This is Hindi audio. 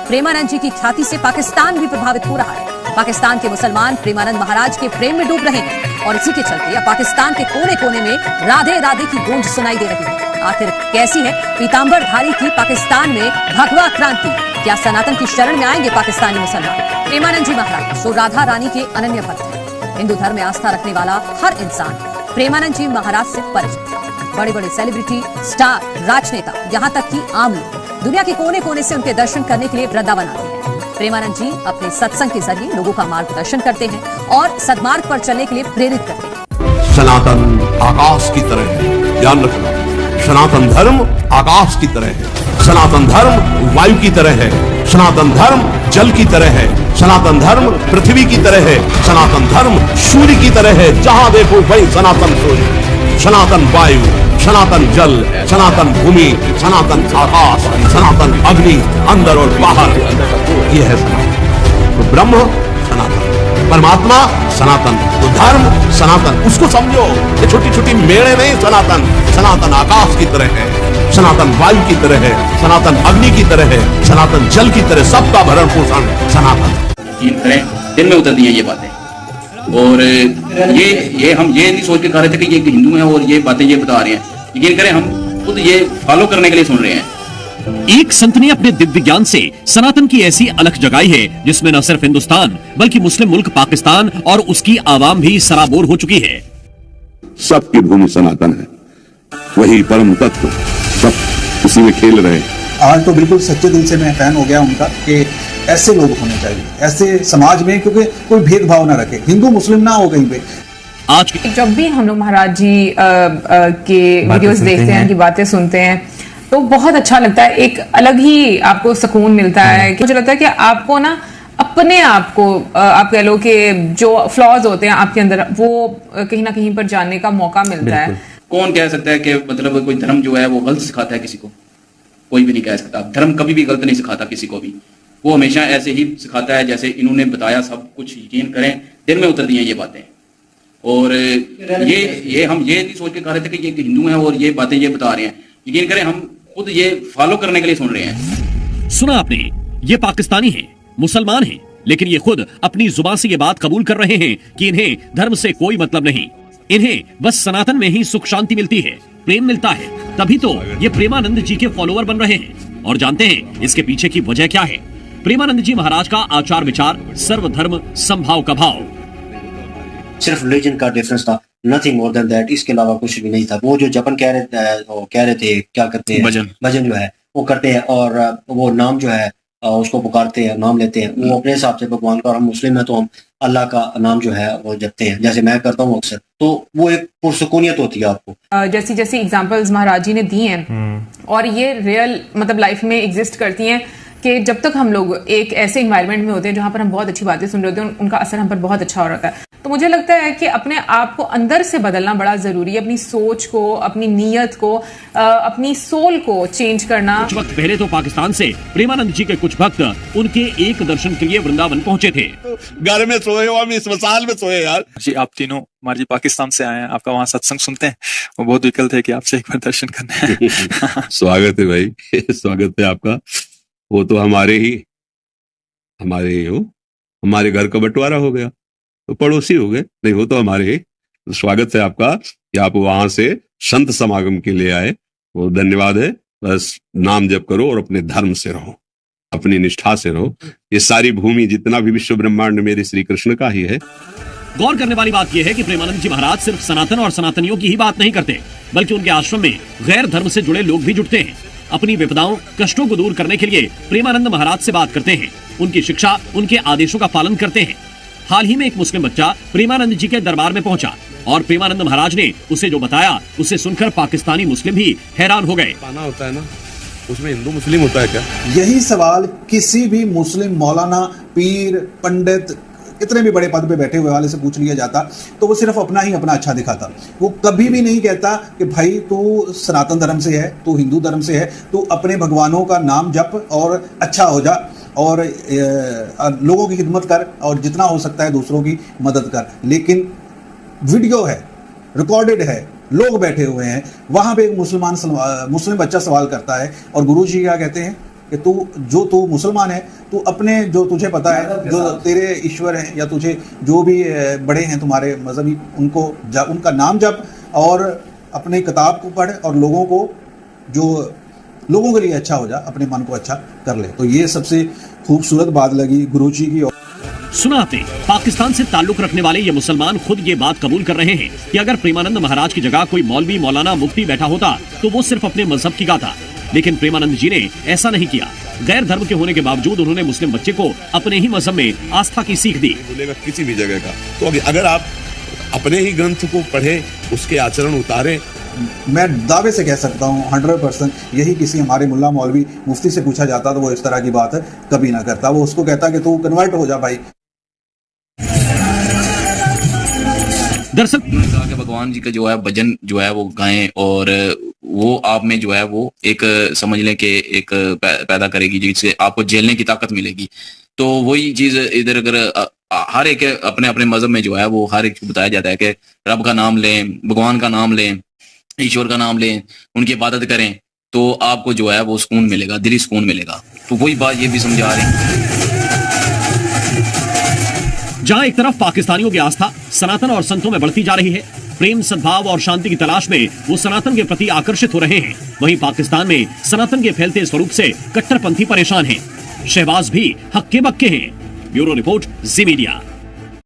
प्रेमानंद जी की ख्याति से पाकिस्तान भी प्रभावित हो रहा है। पाकिस्तान के मुसलमान प्रेमानंद महाराज के प्रेम में डूब रहे हैं और इसी के चलते अब पाकिस्तान के कोने कोने में राधे राधे की गूंज सुनाई दे रही है। आखिर कैसी है पीतांबरधारी की पाकिस्तान में भगवा क्रांति? क्या सनातन की शरण में आएंगे पाकिस्तानी मुसलमान? प्रेमानंद जी महाराज तो राधा रानी के अनन्य भक्त हैं। हिंदू धर्म में आस्था रखने वाला हर इंसान प्रेमानंद जी महाराज से परिचित है। बड़े बड़े सेलिब्रिटी, स्टार, राजनेता, यहाँ तक कि आम लोग दुनिया के कोने कोने से उनके दर्शन करने के लिए वृंदावन आते हैं। प्रेमानंद जी अपने सत्संग के जरिए लोगों का मार्गदर्शन करते हैं और सद्मार्ग पर चलने के लिए प्रेरित करते हैं। सनातन आकाश की तरह है, ध्यान रखना। सनातन धर्म आकाश की तरह है, सनातन धर्म वायु की तरह है, सनातन धर्म जल की तरह है, सनातन धर्म पृथ्वी की तरह है, सनातन धर्म सूर्य की तरह है। जहां देखो वही सनातन सूर्य, सनातन वायु, सनातन जल, सनातन भूमि, सनातन आकाश, सनातन अग्नि, अंदर और बाहर, ये है सनातन। तो ब्रह्म सनातन, परमात्मा सनातन, तो धर्म सनातन। उसको समझो, ये छोटी छोटी मेड़े नहीं। सनातन, सनातन आकाश की तरह है, सनातन वायु की तरह है, सनातन अग्नि की तरह है, सनातन जल की तरह, सबका भरण पोषण सनातन। दिन में उतर दी है ये बातें, और ये हम ये नहीं सोच के कह रहे थे कि ये हिंदू हैं और ये बातें ये बता रहे हैं। यकीन करें हम खुद ये फॉलो करने के लिए सुन रहे हैं। एक संत ने अपने दिव्य ज्ञान से सनातन की ऐसी अलख जगाई है जिसमें न सिर्फ हिंदुस्तान बल्कि मुस्लिम मुल्क पाकिस्तान और उसकी आवाम भी सराबोर हो चुकी है। सबकी भूमि सनातन है, वही परम तत्व, सब उसी में खेल रहे हैं। आज तो बिल्कुल सच्चे दिल से मैं फैन हो गया उनका कि ऐसे लोग होने चाहिए ऐसे समाज में, क्योंकि कोई भेदभाव ना रखे, हिंदू मुस्लिम ना हो कहीं पे। आज जब भी हम लोग महाराज जी के वीडियोस देखते हैं, उनकी बातें सुनते हैं, तो बहुत अच्छा लगता है। एक अलग ही आपको सुकून मिलता है। मुझे लगता है कि आपको ना अपने आप को आप कह लो कि जो फ्लॉज होते हैं आपके अंदर, वो कहीं ना कहीं पर जानने का मौका मिलता है। कौन कह सकता है कि मतलब कोई धर्म जो है वो गलत सिखाता है किसी को? कोई भी नहीं कह सकता। धर्म कभी भी गलत नहीं सिखाता किसी को भी, वो हमेशा ऐसे ही सिखाता है जैसे इन्होंने बताया। सब कुछ यकीन करें, दिन में उतर दी हैं ये बातें, और ये हम ये नहीं सोच के कह रहे थे कि ये हिंदू हैं और ये बातें ये बता रहे हैं। यकीन करें हम खुद ये फॉलो करने के लिए सुन रहे हैं। सुना आपने, ये पाकिस्तानी हैं, मुसलमान हैं, लेकिन ये खुद अपनी जुबान से ये बात कबूल कर रहे हैं कि इन्हें धर्म से कोई मतलब नहीं। इन्हें बस सनातन में ही सुख शांति मिलती है, प्रेम मिलता है। तभी तो ये प्रेमानंद जी के फॉलोअर बन रहे हैं। और जानते हैं इसके पीछे की वजह क्या है? प्रेमानंद जी महाराज का आचार विचार, सर्वधर्म समभाव का भाव। सिर्फ रिलीजन का डिफरेंस था, नथिंग मोर देन दैट। इसके अलावा कुछ भी नहीं था। वो जो जपन कह रहे थे क्या करते हैं, भजन जो है वो करते हैं, और वो नाम जो है उसको पुकारते हैं, नाम लेते हैं वो अपने हिसाब से भगवान का। और हम मुस्लिम हैं तो हम अल्लाह का नाम जो है वो जपते हैं, जैसे मैं करता हूँ अक्सर। तो वो एक पुरसुकूनियत होती है आपको। जैसी जैसी एग्जांपल्स महाराज जी ने दी हैं, और ये रियल मतलब लाइफ में एग्जिस्ट करती हैं कि जब तक हम लोग एक ऐसे इन्वायरमेंट में होते हैं जहां पर हम बहुत अच्छी बातें सुन रहे होते हैं, उनका असर हम पर बहुत अच्छा हो रहा है। तो मुझे लगता है कि अपने आप को अंदर से बदलना बड़ा जरूरी है। अपनी सोच को, अपनी नीयत को, अपनी सोल को चेंज करना। कुछ वक्त पहले तो पाकिस्तान से प्रेमानंद जी के कुछ भक्त उनके एक दर्शन के लिए वृंदावन पहुंचे थे। घर में सोए हो, हम इस मसाल में सोए यार। जी आप तीनों हमारे जी पाकिस्तान से आए हैं, आपका वहाँ सत्संग सुनते हैं, वो बहुत विकल थे कि आपसे एक बार दर्शन करने हैं। स्वागत है भाई, स्वागत है आपका। वो तो हमारे ही हो, हमारे घर का बंटवारा हो गया तो पड़ोसी हो गए, नहीं वो तो हमारे ही। तो स्वागत है आपका कि आप वहां से संत समागम के लिए आए, वो धन्यवाद है। बस नाम जप करो और अपने धर्म से रहो, अपनी निष्ठा से रहो। ये सारी भूमि, जितना भी विश्व ब्रह्मांड मेरे श्री कृष्ण का ही है। गौर करने वाली बात यह है कि प्रेमानंद जी महाराज सिर्फ सनातन और सनातनियों की ही बात नहीं करते, बल्कि उनके आश्रम में गैर धर्म से जुड़े लोग भी जुटते हैं। अपनी विपदाओं, कष्टों को दूर करने के लिए प्रेमानंद महाराज से बात करते हैं, उनकी शिक्षा, उनके आदेशों का पालन करते हैं। हाल ही में एक मुस्लिम बच्चा प्रेमानंद जी के दरबार में पहुंचा और प्रेमानंद महाराज ने उसे जो बताया, उसे सुनकर पाकिस्तानी मुस्लिम भी हैरान हो गए। पाना होता है ना, उसमें हिंदू मुस्लिम होता है क्या? यही सवाल किसी भी मुस्लिम मौलाना, पीर, पंडित, कितने भी बड़े पद पे बैठे हुए वाले से पूछ लिया जाता तो वो सिर्फ अपना ही अपना अच्छा दिखाता। वो कभी भी नहीं कहता कि भाई तू सनातन धर्म से है, तू हिंदू धर्म से है, तू अपने भगवानों का नाम जप और अच्छा हो जा और लोगों की खिदमत कर और जितना हो सकता है दूसरों की मदद कर। लेकिन वीडियो है, रिकॉर्डेड है, लोग बैठे हुए हैं, वहाँ पे एक मुस्लिम बच्चा सवाल करता है और गुरुजी क्या कहते हैं कि तू मुसलमान है, तू अपने जो तुझे पता है, जो तेरे ईश्वर हैं या तुझे जो भी बड़े हैं तुम्हारे मजहबी, उनका नाम जप और अपनी किताब को पढ़ और लोगों के लिए अच्छा हो जा, अपने मन को अच्छा कर ले। तो ये सबसे खूबसूरत बात लगी गुरुजी की। सुना आपने, पाकिस्तान से ताल्लुक रखने वाले ये मुसलमान खुद ये बात कबूल कर रहे हैं कि अगर प्रेमानंद महाराज की जगह कोई मौलवी, मौलाना, मुफ्ती बैठा होता तो वो सिर्फ अपने मजहब की गाता। लेकिन प्रेमानंद जी ने ऐसा नहीं किया। गैर धर्म के होने के बावजूद उन्होंने मुस्लिम बच्चे को अपने ही मजहब में आस्था की सीख दी। बोलेगा किसी भी जगह का, तो अगर आप अपने ही ग्रंथ को पढ़े, उसके आचरण उतारे, मैं दावे से कह सकता हूँ 100% यही किसी हमारे मुल्ला मौलवी मुफ्ती से पूछा जाता तो वो इस तरह की बात कभी ना करता। वो उसको कहता कि तू कन्वर्ट हो जा भाई। दरअसल कहा कि भगवान जी का जो है भजन जो है वो गाएं, और वो आप में जो है वो एक समझ लें कि एक पैदा करेगी जिससे आपको झेलने की ताकत मिलेगी। तो वही चीज इधर अगर हर एक अपने अपने मजहब में जो है वो हर एक बताया जाता है कि रब का नाम लें, भगवान का नाम लें, ईश्वर का नाम लें, उनकी इबादत करें, तो आपको जो है वो सुकून मिलेगा, दिली सुकून मिलेगा। तो वही बात ये भी समझा रहे हैं। जहां एक तरफ पाकिस्तानियों की आस्था सनातन और संतों में बढ़ती जा रही है, प्रेम, सद्भाव और शांति की तलाश में वो सनातन के प्रति आकर्षित हो रहे हैं, वहीं पाकिस्तान में सनातन के फैलते स्वरूप से कट्टरपंथी परेशान हैं। शहबाज भी हक्के बक्के हैं। ब्यूरो रिपोर्ट, जी मीडिया।